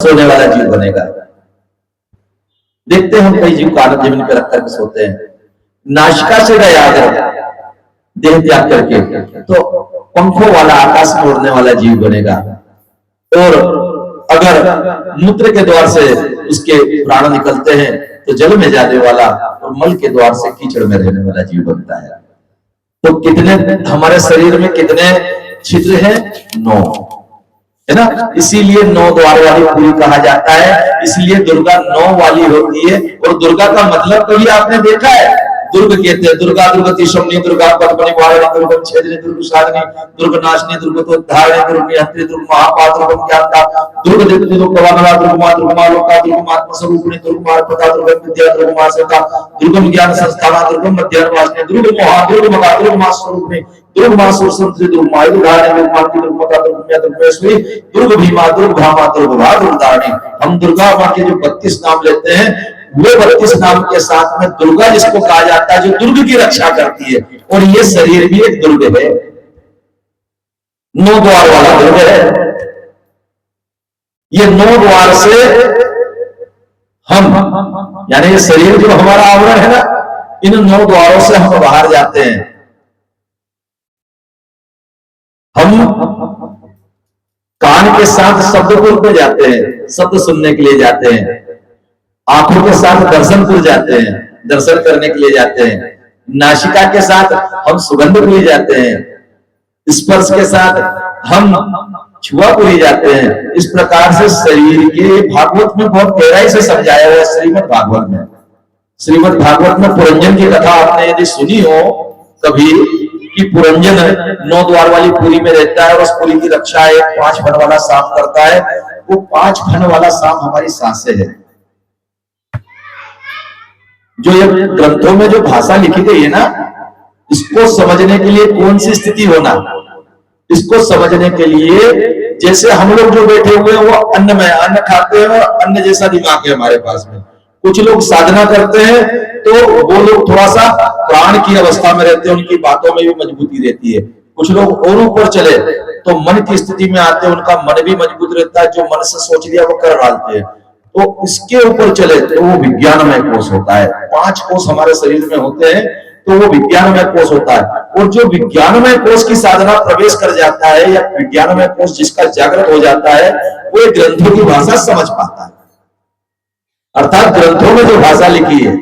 सोने वाला जीव बनेगा। देखते हैं हम कई जीव कानन जमीन पे रख करके सोते हैं। नासिका से गया अगर देह त्याग करके तो पंखों वाला, आकाश में उड़ने वाला जीव बनेगा। और अगर मूत्र के द्वार से उसके प्राण निकलते हैं तो जल में जाने वाला, और मल के द्वार से कीचड़ में रहने वाला जीव बनता है। तो कितने हमारे शरीर में कितने छिद्र हैं? 9, है ना। इसीलिए 9 द्वार वाली पुरी कहा जाता है। इसलिए दुर्गा 9 वाली होती है। और दुर्गा का मतलब कभी आपने देखा है? दुर्ग कहते हैं, दुर्गा दुर्गति शमनी, दुर्गा पद्मनि वारिणी, दुर्गम छेदनी, दुर्ग साधनी, दुर्ग नाशनी, दुर्गतोद्धारिणी, दुर्ग निहंत्री, दुर्ग महापा, दुर्गम ज्ञाता, दुर्ग देवती, दुर्ग कवानला, दुर्ग मां, दुर्ग मां लोका, दुर्ग आत्म स्वरूपिणी, दुर्ग मां प्रदा, दुर्ग विद्या, दुर्ग मां सता, दुर्गम ज्ञान संस्थाना, दुर्गम मध्याह्न वासनी, दुर्ग मोहा, दुर्ग मगा, दुर्ग मां स्वरूपिणी, दुर्ग मां सुरसंत्री, दुर्ग मां युधारिणी, दुर्ग मां की, दुर्ग मगा, दुर्ग म्या, दुर्ग मेश्वरी, दुर्ग भीमा, दुर्ग भामा, दुर्ग भा, दुर्ग दारिणी। हम दुर्गा मां के जो 32 नाम लेते हैं, वो 32 नाम के साथ में दुर्गा जिसको कहा जाता है, जो दुर्ग की रक्षा करती है। और ये शरीर भी एक दुर्ग है, 9 द्वार वाला दुर्ग है। ये 9 द्वार से हम, यानी ये शरीर जो हमारा आवरण है ना, इन 9 द्वारों से हम बाहर जाते हैं। हम कान के साथ शब्दपुर पे जाते हैं, शब्द सुनने के लिए जाते हैं। आंखों के साथ दर्शनपुर जाते हैं, दर्शन करने के लिए जाते हैं। नासिका के साथ हम सुगंधपुरी जाते हैं। स्पर्श के साथ हम छुआपुरी जाते हैं। इस प्रकार से शरीर के भागवत में बहुत गहराई से समझाया हुआ है। श्रीमद् भागवत में, श्रीमद् भागवत में पुरंजन की कथा आपने यदि सुनी हो कभी, कि पुरंजन 9 द्वार वाली पुरी में रहता है और उस पुरी की रक्षा एक 5 फन वाला सांप करता है। वो 5 फन वाला सांप हमारी सांसें है। जो ये ग्रंथों में जो भाषा लिखी गई है ना, इसको समझने के लिए कौन सी स्थिति होना, इसको समझने के लिए जैसे हम लोग जो बैठे हुए हैं वो अन्न में अन्न खाते हैं और अन्न जैसा दिमाग है हमारे पास में। कुछ लोग साधना करते हैं तो वो लोग थोड़ा सा प्राण की अवस्था में रहते हैं, उनकी बातों में भी मजबूती रहती है। कुछ लोग और ऊपर चले तो मन की स्थिति में आते हैं, उनका मन भी मजबूत रहता है। जो मन से सोच लिया वो कर डालते हैं। तो इसके ऊपर चले तो वो विज्ञानमय कोश होता है। 5 कोश हमारे शरीर में होते हैं तो वो विज्ञानमय कोश होता है। और जो विज्ञानमय कोश की साधना प्रवेश कर जाता है, या विज्ञानमय कोश जिसका जागृत हो जाता है, वो एक ग्रंथों की भाषा समझ पाता है। अर्थात ग्रंथों में जो भाषा लिखी है,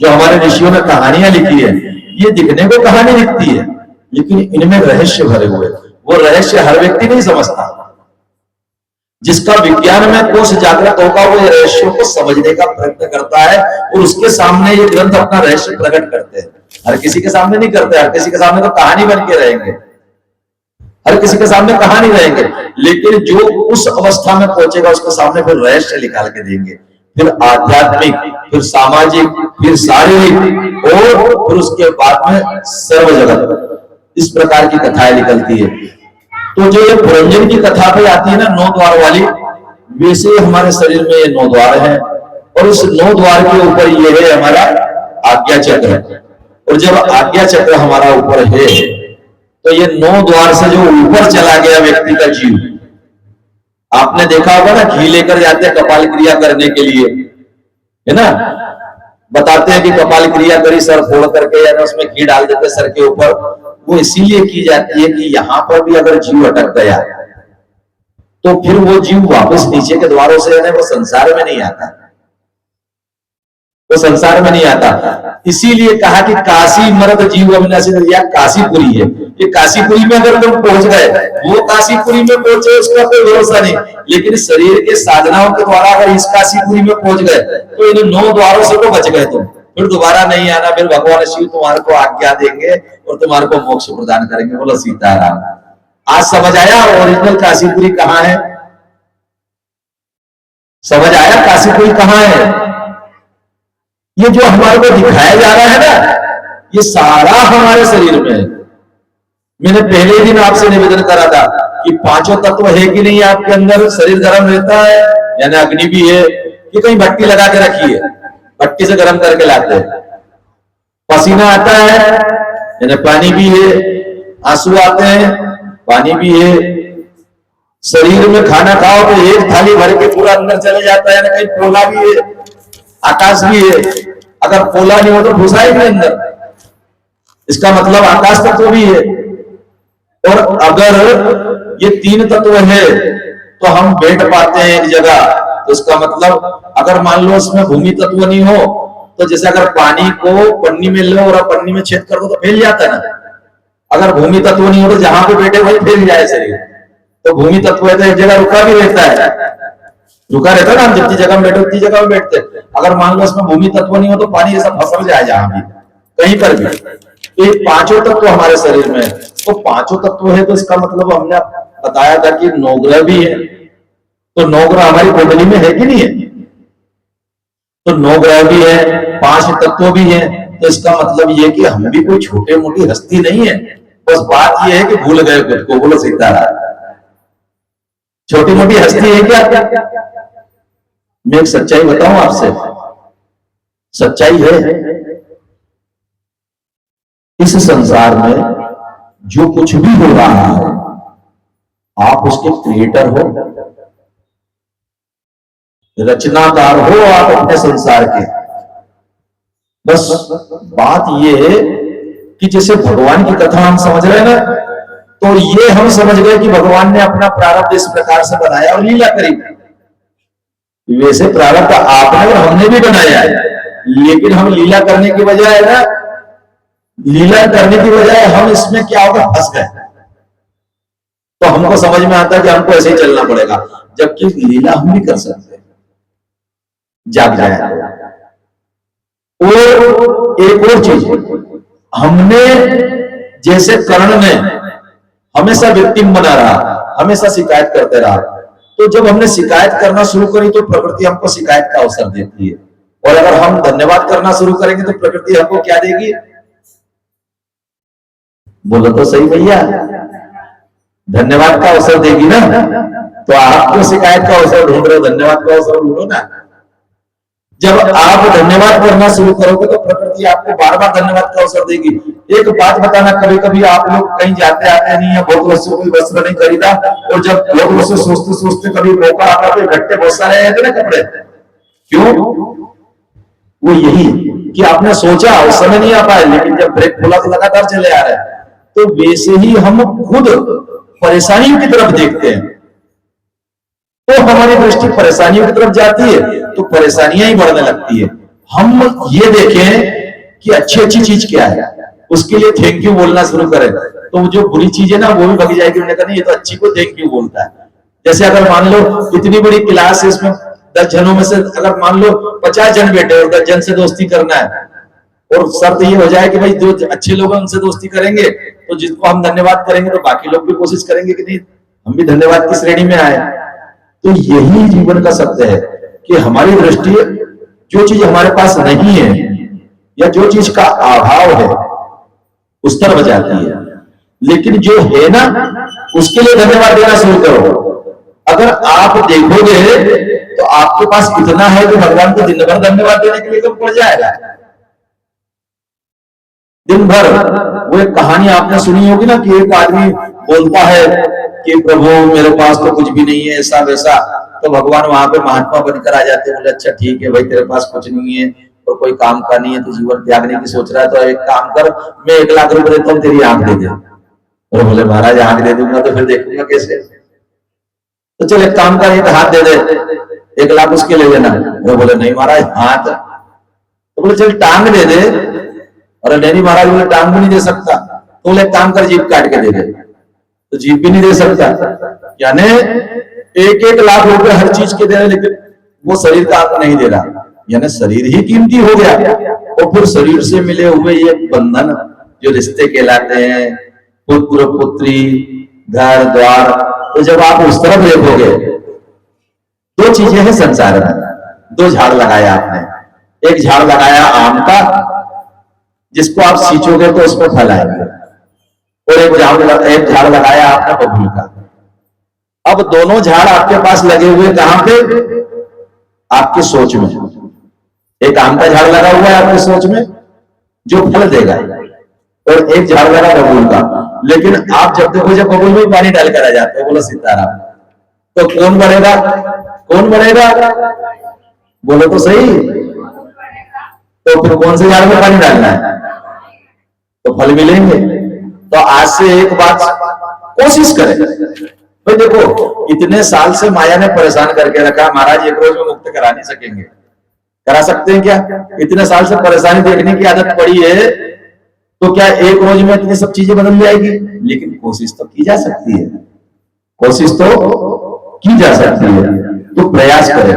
जो हमारे ऋषियों ने कहानियां लिखी है, ये दिखने को कहानी दिखती है लेकिन इनमें रहस्य भरे हुए। वो रहस्य हर व्यक्ति नहीं समझता। जिसका विज्ञान में कोश जागृत होगा वो रहस्यों को समझने का प्रयत्न करता है और उसके सामने ये ग्रंथ अपना रहस्य प्रकट करते हैं। हर किसी के सामने नहीं करते, हर किसी के सामने तो कहानी बन के रहेंगे, हर किसी के सामने कहानी रहेंगे। लेकिन जो उस अवस्था में पहुंचेगा उसके सामने फिर रहस्य निकाल के देंगे। फिर आध्यात्मिक, फिर सामाजिक, फिर शारीरिक और फिर उसके बाद में सर्व जगत, इस प्रकार की कथाएं निकलती है। तो जो ये पुरंजन की कथा पे आती है ना 9 द्वार वाली, वैसे हमारे शरीर में ये 9 द्वार है। और इस 9 द्वार के ऊपर ये है हमारा आज्ञा चक्र। और जब आज्ञा चक्र हमारा ऊपर है तो ये 9 द्वार से जो ऊपर चला गया व्यक्ति का जीव, आपने देखा होगा ना, घी लेकर जाते हैं कपाल क्रिया करने के लिए, है ना। बताते हैं कि कपाल क्रिया करी सर फोड़ करके, यानी उसमें घी डाल देते सर के ऊपर। वो इसीलिए की जाती है कि यहां पर भी अगर जीव अटक गया तो फिर वो जीव वापस नीचे के द्वारों से, यानी वो संसार में नहीं आता, वो संसार में नहीं आता। इसीलिए कहा कि काशी मर्द जीव अविनाशी, या काशीपुरी है। ये काशीपुरी में अगर तुम पहुंच गए, वो काशीपुरी में पहुंचे उसका कोई भरोसा नहीं, लेकिन शरीर के साधनाओं के द्वारा अगर इस काशीपुरी में पहुंच गए तो इन 9 द्वारों से तो बच गए तुम। फिर दोबारा नहीं आना। फिर भगवान शिव तुम्हारे को आज्ञा देंगे और तुम्हारे को मोक्ष प्रदान करेंगे। बोलो सीताराम। आज समझ आया ओरिजिनल काशीपुरी कहाँ है? समझ आया काशीपुरी कहाँ है? ये जो हमारे को दिखाया जा रहा है ना, ये सारा हमारे शरीर में है। मैंने पहले दिन आपसे निवेदन करा था कि 5 तत्व है कि नहीं आपके अंदर। शरीर गर्म रहता है, यानी अग्नि भी है, कि कहीं भट्टी लगा के रखी है, भट्टी से गर्म करके लाते हैं। पसीना आता है, यानी पानी भी है। आंसू आते हैं, पानी भी है। शरीर में खाना खाओ तो एक थाली भर के पूरा अंदर चले जाता है ना, कहीं पोला भी है, आकाश भी है। अगर पोला नहीं हो तो भूसा ही नहीं अंदर, इसका मतलब आकाश तत्व भी है। और अगर ये तीन तत्व है तो हम बैठ पाते हैं एक जगह, तो इसका मतलब अगर मान लो इसमें भूमि तत्व नहीं हो तो जैसे अगर पानी को पन्नी में लो और पन्नी में छेद कर दो तो फैल जाता है ना। अगर भूमि तत्व नहीं हो तो जहां पे बैठे वही फैल जाए शरीर। तो भूमि तत्व है तो एक जगह रुका भी रहता है, रुका रहता है ना, हम जितनी जगह में बैठे उतनी जगह में बैठते हैं। अगर मान लो इसमें भूमि तत्व नहीं हो तो पानी ऐसा फसल जाए जहां भी कहीं पर भी। तो ये पांचों तत्व हमारे शरीर में, तो पांचों तत्व है तो इसका मतलब हमने बताया था कि 9 ग्रह भी है। तो 9 ग्रह हमारी कुंडली में है कि नहीं है? तो 9 ग्रह भी है, 5 तत्व भी है। तो इसका मतलब ये कि हम भी कोई छोटे मोटी हस्ती नहीं है। बस बात ये है कि भूल गए खुद को। बोलो सीताराम। छोटी मोटी हस्ती है क्या? मैं एक सच्चाई बताऊं आपसे, सच्चाई है इस संसार में जो कुछ भी हो रहा है आप उसके क्रिएटर हो, रचनाकार हो आप अपने संसार के। बस बात यह है कि जैसे भगवान की कथा हम समझ रहे हैं ना, तो ये हम समझ गए कि भगवान ने अपना प्रारब्ध इस प्रकार से बनाया और लीला करी। वैसे प्रारब्ध आपने और हमने भी बनाया है, लेकिन हम लीला करने की बजाय ना, लीला करने की बजाय हम इसमें क्या होगा, फंस गए। तो हमको समझ में आता है कि हमको ऐसे ही चलना पड़ेगा, जबकि लीला हम भी कर सकते हैं, जाग जाए। और एक और चीज, हमने जैसे कर्ण ने हमेशा विक्टिम बना रहा, हमेशा शिकायत करते रहा, तो जब हमने शिकायत करना शुरू करी तो प्रकृति हमको शिकायत का अवसर देती है। और अगर हम धन्यवाद करना शुरू करेंगे तो प्रकृति हमको क्या देगी? बोलो तो सही भैया, धन्यवाद का अवसर देगी ना। तो आपको शिकायत का अवसर ढूंढ रहे हो, धन्यवाद का अवसर ढूंढो ना। जब आप धन्यवाद करना शुरू करोगे तो प्रकृति आपको बार बार धन्यवाद का अवसर देगी। एक बात बताना, कभी कभी आप लोग कहीं जाते आते नहीं है, बहुत वर्षों कोई वस्त्र नहीं खरीदा, और जब बहुत वर्षों सोचते सोचते कभी मौका आता तो इकट्ठे बहुत सारे आए थे ना कपड़े। क्यों? वो यही कि आपने सोचा, उस समय नहीं आ पाए, लेकिन जब ब्रेक खुला तो लगातार चले आ रहे हैं। तो वैसे ही हम खुद परेशानियों की तरफ देखते हैं, तो हमारी दृष्टि परेशानियों की तरफ जाती है, तो परेशानियां ही बढ़ने लगती है। हम ये देखें कि अच्छी अच्छी चीज क्या है, उसके लिए थैंक यू बोलना शुरू करें, तो जो बुरी चीज है ना वो भी भग जाएगी। उन्होंने कहा नहीं, ये तो अच्छी को थैंक यू बोलता है। जैसे अगर मान लो इतनी बड़ी क्लास है, इसमें 10 जनों में से अगर मान लो 50 जन बैठे और 10 जन से दोस्ती करना है, और शर्त ये हो जाए कि भाई जो अच्छे लोग हैं उनसे दोस्ती करेंगे, तो जिसको हम धन्यवाद करेंगे तो बाकी लोग भी कोशिश करेंगे कि नहीं हम भी धन्यवाद की श्रेणी में आए। तो यही जीवन का सत्य है कि हमारी दृष्टि जो चीज हमारे पास नहीं है या जो चीज का अभाव है उस तरफ जाती है, लेकिन जो है ना उसके लिए धन्यवाद देना शुरू करो। अगर आप देखोगे तो आपके पास इतना है कि भगवान को दिन भर धन्यवाद देने के लिए कम पड़ जाएगा। दिन भर वो एक कहानी आपने सुनी होगी ना कि एक आदमी बोलता है कि प्रभु मेरे पास तो कुछ भी नहीं है, ऐसा वैसा। तो भगवान वहां पे महात्मा बनकर आ जाते हैं, बोले अच्छा ठीक है भाई, तेरे पास कुछ नहीं है और कोई काम का नहीं है, तो जीवन त्यागने की सोच रहा है, तो एक काम कर, मैं 1 लाख रुपए देता हूँ, तेरी आंख दे दे। और बोले महाराज आंख दे दूंगा तो फिर देखूंगा कैसे? तो चल एक काम कर, एक हाथ दे दे, 1 लाख उसके ले लेना। वो बोले नहीं महाराज हाथ। तो बोले चल टांग दे दे। और नहीं महाराज बोले टांग भी नहीं दे सकता। तो बोले काम कर जीभ काट के दे दे। तो जीभ भी नहीं दे सकता, यानी 1-1 लाख रुपए हर चीज के दे रहे, लेकिन वो शरीर का अंग नहीं दे रहा, यानी शरीर ही कीमती हो गया। और फिर शरीर से मिले हुए ये बंधन जो रिश्ते कहलाते हैं, पुत्र पुत्री, घर द्वार, तो जब आप उस तरफ देखोगे 2 चीजें हैं संसार में। 2 झाड़ लगाया आपने, एक झाड़ लगाया आम का जिसको आप सींचोगे तो उसमें फल आएंगे, और एक झाड़ लगाया आपने बबूल का। अब दोनों झाड़ आपके पास लगे हुए कहां पे? आपकी सोच में। एक आम का झाड़ लगा हुआ है आपकी सोच में जो फल देगा, और एक झाड़ लगा बबूल का। लेकिन आप जब देखो जब बबूल में पानी डालकर आ जाते हो, बोलो सीताराम। तो कौन बढ़ेगा? कौन बढ़ेगा? बोलो तो सही। तो फिर कौन से झाड़ में पानी डालना है? तो फल मिलेंगे। तो आज से एक बात कोशिश करें भाई, देखो इतने साल से माया ने परेशान करके रखा, महाराज एक रोज में मुक्त करा नहीं सकेंगे। करा सकते हैं क्या? इतने साल से परेशानी देखने की आदत पड़ी है, तो क्या एक रोज में इतनी सब चीजें बदल जाएगी? लेकिन कोशिश तो की जा सकती है, कोशिश तो की जा सकती है। तो प्रयास करें।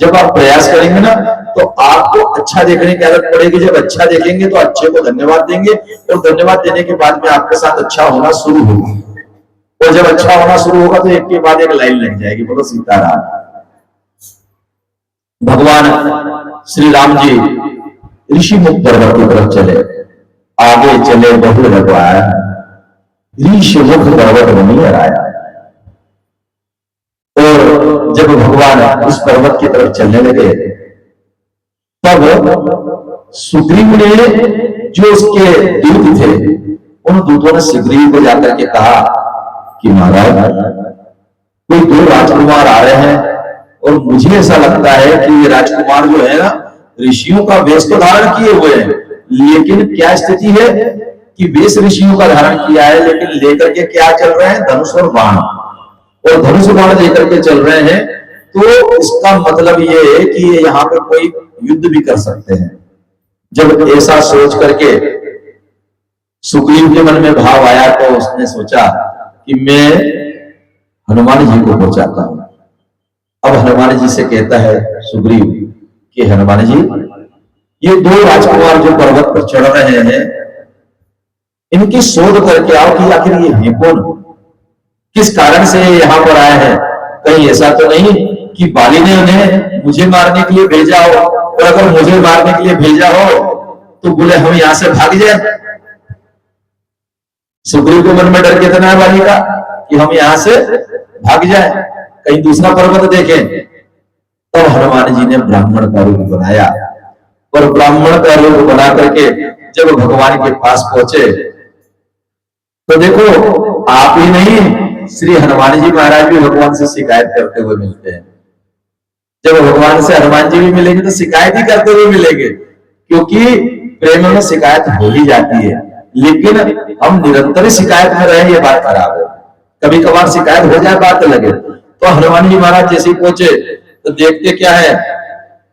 जब आप प्रयास करेंगे ना, तो आपको अच्छा देखने की आदत पड़ेगी। जब अच्छा देखेंगे तो अच्छे को धन्यवाद देंगे, और धन्यवाद देने के बाद में आपके साथ अच्छा होना शुरू होगा। और जब अच्छा होना शुरू होगा तो एक के बाद एक लाइन लग जाएगी। बोलो सीताराम। भगवान श्री राम जी ऋषि मुख पर्वत की तरफ चले, आगे चले बहु लगवाया, ऋषि मुख पर्वत नहीं हराया। और जब भगवान उस पर्वत की तरफ चलने लगे, तब सुग्रीव ने, जो उसके दूत थे, उन दूतों ने सुग्रीव को जाकर के कहा कि महाराज, कोई दो राजकुमार आ रहे हैं, और मुझे ऐसा लगता है कि ये राजकुमार जो है ना, ऋषियों का वेश तो धारण किए हुए हैं, लेकिन क्या स्थिति है कि वेश ऋषियों का धारण किया है, लेकिन लेकर के क्या चल रहे हैं? धनुष और बाण। और धनुष बाण लेकर के चल रहे हैं, तो इसका मतलब ये है कि ये यहाँ पर कोई युद्ध भी कर सकते हैं। जब ऐसा सोच करके सुग्रीव के मन में भाव आया, तो उसने सोचा कि मैं हनुमान जी को पहुंचाता हूं। अब हनुमान जी से कहता है सुग्रीव कि हनुमान जी, ये दो राजकुमार जो पर्वत पर चढ़ रहे हैं, इनकी शोध करके आओ कि आखिर ये हैं कौन, किस कारण से यहां पर आए हैं। कहीं ऐसा तो नहीं कि बाली ने उन्हें मुझे मारने के लिए भेजा हो, और अगर मुझे मारने के लिए भेजा हो तो बोले हम यहां से भाग जाए। सुग्रीव के मन में डर कितना है बाली का कि हम यहां से भाग जाए, कहीं दूसरा पर्वत देखें। तब हनुमान जी ने ब्राह्मण का रूप बनाया, और ब्राह्मण का रूप बना करके जब भगवान के पास पहुंचे, तो देखो आप ही नहीं, श्री हनुमान जी महाराज भी भगवान से शिकायत करते हुए मिलते हैं। जब भगवान से हनुमान जी भी मिलेंगे तो शिकायत ही करते हुए मिलेंगे, क्योंकि प्रेम में शिकायत हो ही जाती है। लेकिन हम निरंतर शिकायत में रहे, ये बात खराब है। कभी कभार शिकायत हो जाए, बात लगे। तो हनुमान जी महाराज जैसे ही पहुंचे तो देखते क्या है,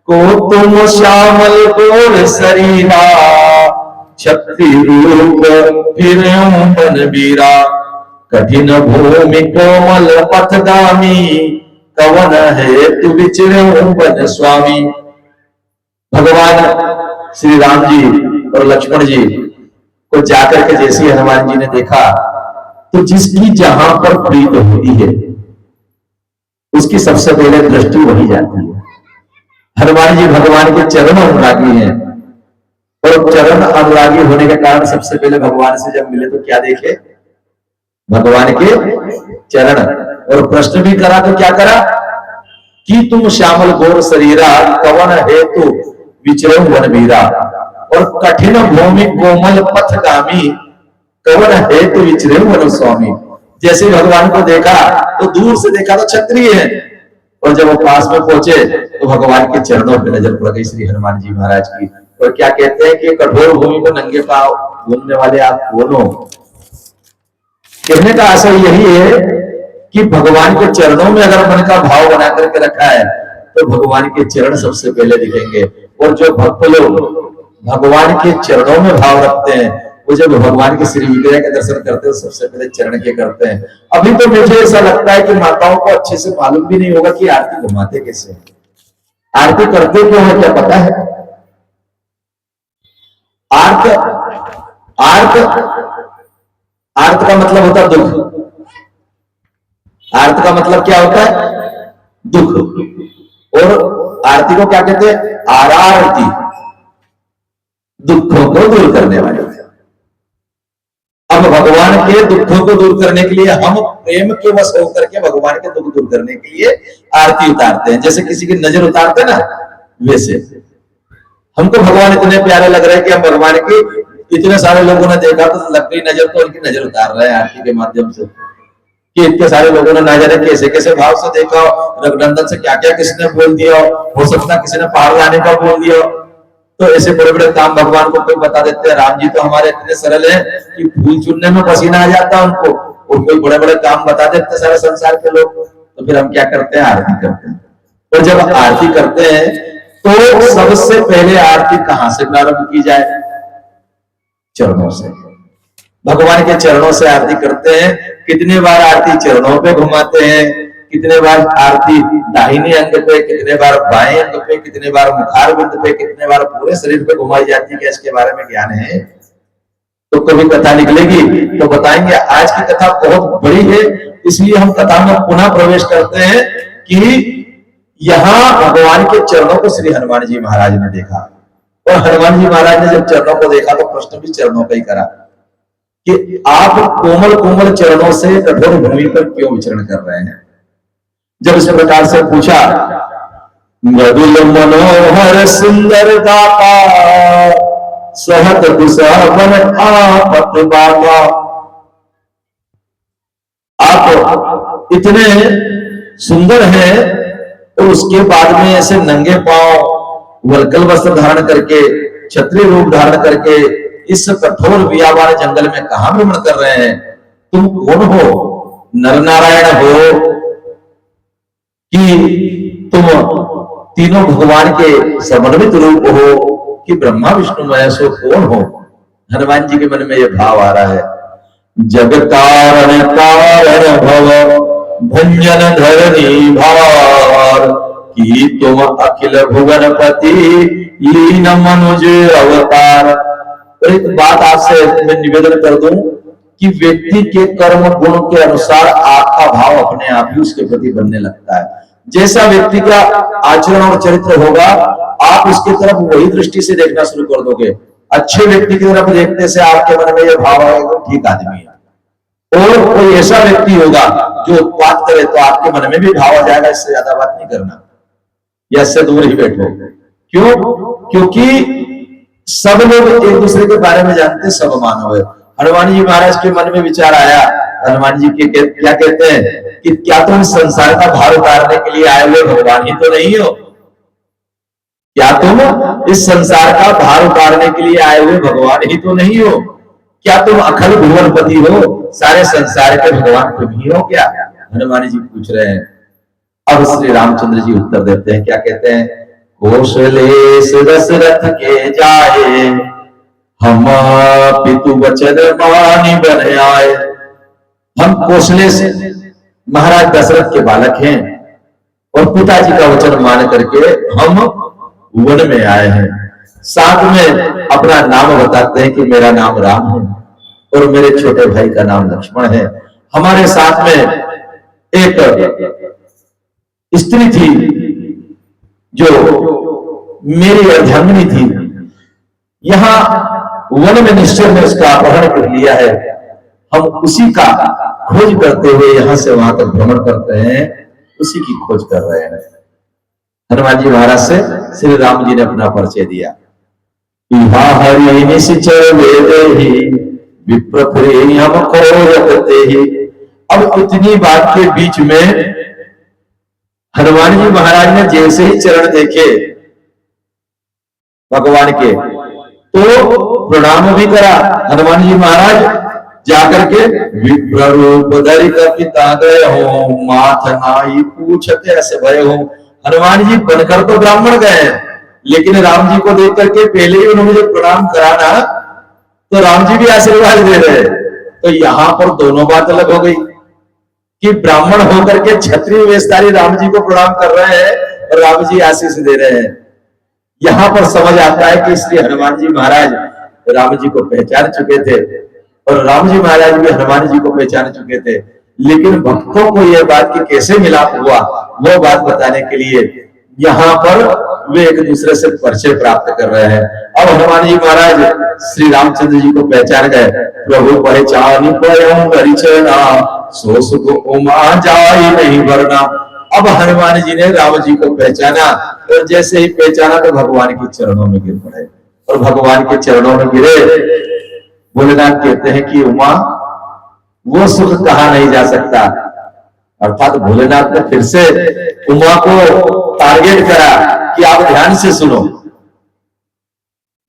को तुम श्यामल गोर शरीरा, छत्री रूप फिरऊं बन बीरा, कठिन भूमि कोमल पथगामी, कवन है तु विचरऊं बन स्वामी। भगवान श्री राम जी और लक्ष्मण जी को जाकर के जैसे हनुमान जी ने देखा, तो जिसकी जहां पर प्रीत होती है उसकी सबसे पहले दृष्टि वही जाती है। हनुमान जी भगवान के चरण अनुरागी हैं, और चरण अनुरागी होने के कारण सबसे पहले भगवान से जब मिले तो क्या देखे? भगवान के चरण। और प्रश्न भी करा तो क्या करा कि तुम श्यामल गोर शरीरा, कवन हेतु विचरऊं वन बीरा, और कठिन भूमि कोमल पथगामी, कवन हेतु विचरऊं वन स्वामी। जैसे भगवान को देखा तो दूर से देखा तो क्षत्रिय है, और जब वो पास में पहुंचे तो भगवान के चरणों पर नजर पड़ गई श्री हनुमान जी महाराज की। और क्या कहते हैं कि कठोर भूमि को नंगे पांव घूमने वाले आप कौन हो। कहने का आशय यही है कि भगवान के चरणों में अगर मन का भाव बना करके रखा है तो भगवान के चरण सबसे पहले दिखेंगे। और जो भक्त लोग भगवान के चरणों में भाव रखते हैं, वो जब भगवान के श्री विग्रह के दर्शन करते हैं सबसे पहले चरण के करते हैं। अभी तो मुझे ऐसा लगता है कि माताओं को अच्छे से मालूम भी नहीं होगा कि आरती घुमाते कैसे हैं, आरती करते क्यों है, क्या पता है? आर्त का मतलब होता है दुख। आर्त का मतलब क्या होता है? दुख। और आरती को क्या कहते हैं? आरारती, दुखों को दूर करने वाले। अब भगवान के दुखों को दूर करने के लिए हम प्रेम के वश होकर के भगवान के दुख दूर करने के लिए आरती उतारते हैं। जैसे किसी की नजर उतारते हैं ना, वैसे हमको भगवान इतने प्यारे लग रहे हैं कि हम भगवान की, इतने सारे लोगों ने देखा तो लग गई नजर, तो उनकी नजर उतार रहे हैं आरती के माध्यम से। कि इतने सारे लोगों ने ना जाने कैसे कैसे भाव से देखा, रघुनंदन से क्या क्या किसने बोल दिया, हो सकता किसी ने पहाड़ लाने का बोल दिया। तो ऐसे बड़े बड़े काम भगवान को कोई बता देते हैं। राम जी तो हमारे इतने सरल है कि फूल चुनने में पसीना आ जाता है उनको, और कोई बड़े बड़े काम बता देते सारे संसार के लोग। तो फिर हम क्या करते हैं, आरती करते हैं। और जब आरती करते हैं तो सबसे पहले आरती कहां से प्रारंभ की जाए? चरणों से। भगवान के चरणों से आरती करते हैं। कितने बार आरती चरणों पे घुमाते हैं, कितने बार आरती दाहिने अंग पे, कितने बार बाएं अंग पे, कितने बार मुखार बिंद पे, कितने बार पूरे शरीर पे घुमाई जाती है, इसके बारे में ज्ञान है तो कभी कथा निकलेगी तो बताएंगे। आज की कथा बहुत बड़ी है, इसलिए हम कथा में पुनः प्रवेश करते हैं कि यहां भगवान के चरणों को श्री हनुमान जी महाराज ने देखा, और हनुमान जी महाराज ने जब चरणों को देखा तो प्रश्न भी चरणों का ही करा कि आप कोमल कोमल चरणों से कठोर भूमि पर क्यों विचरण कर रहे हैं। जब इस प्रकार से पूछा, मृदुल मनोहर सुंदर दाता सहत कुशवन आपत बाबा। आप इतने सुंदर हैं और उसके बाद में ऐसे नंगे पांव वल्कल वस्त्र धारण करके, क्षत्रिय रूप धारण करके इस कठोर बियाबान जंगल में कहां भ्रमण कर रहे हैं? तुम कौन हो? नर नारायण हो कि तुम तीनों भगवान के समन्वित रूप हो कि ब्रह्मा विष्णु महेश हो? कौन हो? हनुमान जी के मन में यह भाव आ रहा है, जग कारण कारण भव भंजन धरणी भार कि तुम अखिल भुवनपति लीन मनुज अवतार। और एक बात आपसे मैं निवेदन कर दूं कि व्यक्ति के कर्म गुण के अनुसार आपका भाव अपने आप ही उसके प्रति बनने लगता है। जैसा व्यक्ति का आचरण और चरित्र होगा, आप उसकी तरफ वही दृष्टि से देखना शुरू कर दोगे। अच्छे व्यक्ति की तरफ देखने से आपके मन में यह भाव आएगा ठीक आदमी है, और कोई ऐसा व्यक्ति होगा जो उत्पात करे तो आपके मन में भी भाव आ जाएगा इससे ज्यादा बात नहीं करना, या इससे दूर ही बैठो। क्यों? क्योंकि सब लोग एक दूसरे के बारे में जानते, सब मानव है। हनुमान जी महाराज के मन में विचार आया, हनुमान जी के क्या कहते हैं कि क्या तुम संसार का भार उतारने के लिए आए हुए भगवान ही तो नहीं हो? क्या तुम इस संसार का भार उतारने के लिए आए हुए भगवान ही तो नहीं हो? क्या तुम अखिल भुवनपति हो? सारे संसार के भगवान तुम ही हो क्या? हनुमान जी पूछ रहे हैं। अब श्री रामचंद्र जी उत्तर देते हैं, क्या कहते हैं? कौशलेश दशरथ के जाए हम पितु वचन मानि बन आए। हम कौशलेश महाराज दशरथ के बालक हैं और पिताजी का वचन मान करके हम वन में आए हैं। साथ में अपना नाम बताते हैं कि मेरा नाम राम है और मेरे छोटे भाई का नाम लक्ष्मण है। हमारे साथ में एक स्त्री थी जो मेरी अर्धांगिनी थी। यहां वन में निश्चय ने उसका अपहरण कर लिया है। हम उसी का खोज करते हुए यहां से वहां तक भ्रमण करते हैं, उसी की खोज कर रहे हैं। हनुमान जी महाराज से श्री राम जी ने अपना परिचय दिया। हरि निश्चय वेदे विप्रप्रेम को रखते ही। अब इतनी बात के बीच में हनुमान जी महाराज ने जैसे ही चरण देखे भगवान के तो प्रणाम भी करा। हनुमान जी महाराज जाकर के विप्र रूप धरि पिता गए हो माथ नाई पूछते ऐसे भय हो। हनुमान जी बनकर तो ब्राह्मण गए, लेकिन राम जी को देख करके पहले ही उन्होंने जब प्रणाम कराना तो राम जी भी आशीर्वाद दे रहे। तो यहां पर दोनों बात अलग हो गई कि ब्राह्मण होकर के क्षत्रिय वेशधारी राम जी को प्रणाम कर रहे हैं और राम जी आशीष दे रहे हैं। यहां पर समझ आता है कि श्री हनुमान जी महाराज राम जी को पहचान चुके थे और राम जी महाराज भी हनुमान जी को पहचान चुके थे। लेकिन भक्तों को यह बात कि कैसे मिलाप हुआ वो बात बताने के लिए यहाँ पर वे एक दूसरे से परिचय प्राप्त कर रहे हैं। अब हनुमान जी महाराज श्री रामचंद्र जी को पहचान गए। प्रभु पहचान परिचना सो सुख उमा जाई नहीं वरना। अब हनुमान जी ने राम जी को पहचाना और जैसे ही पहचाना तो भगवान के चरणों में गिर पड़े और भगवान के चरणों में गिरे। भोलेनाथ कहते हैं कि उमा वो सुख कहा नहीं जा सकता अर्थात भोलेनाथ ने फिर से उमा को टारगेट करा कि आप ध्यान से सुनो।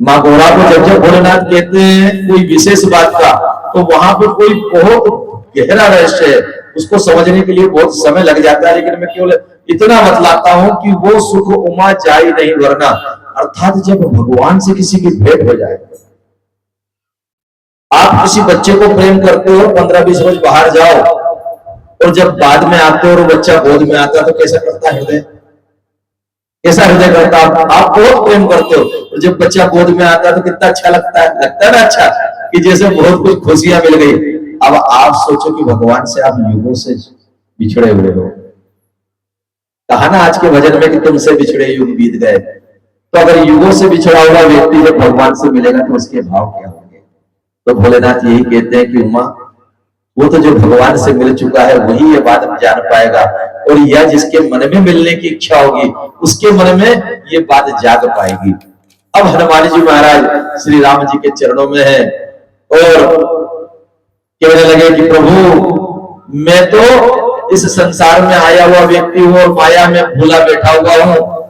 माँ गौरा को जब जब भोलेनाथ कहते हैं कोई विशेष बात का, तो वहां पर कोई बहुत गहरा रहस्य है, उसको समझने के लिए बहुत समय लग जाता है। लेकिन मैं केवल इतना बतलाता हूं कि वो सुख उमा जाए नहीं वरना, अर्थात जब भगवान से किसी की भेंट हो जाए। आप किसी बच्चे को प्रेम करते हो, 15-20 रोज बाहर जाओ, और जब बाद में आते हो और बच्चा गोद में आता है तो कैसा करता है हृदय? कैसा हृदय करता है? आप बहुत प्रेम करते हो, और जब बच्चा गोद में आता है तो कितना अच्छा लगता है। लगता है ना अच्छा, कि जैसे बहुत कुछ खुशियां मिल गई। अब आप सोचो कि भगवान से आप युगों से बिछड़े हुए हो। कहा ना आज के भजन में कि तुमसे बिछड़े युग बीत गए। तो अगर युगों से बिछड़ा हुआ व्यक्ति जब भगवान से मिलेगा तो उसके भाव क्या होंगे? तो भोलेनाथ यही कहते हैं कि उमा, वो तो जो भगवान से मिल चुका है वही ये बात जान पाएगा, और यह जिसके मन में मिलने की इच्छा होगी उसके मन में ये बात जाग पाएगी। अब हनुमान जी महाराज श्री राम जी के चरणों में है और कहने लगे कि प्रभु, मैं तो इस संसार में आया हुआ व्यक्ति हूं और माया में भूला बैठा हुआ हूं,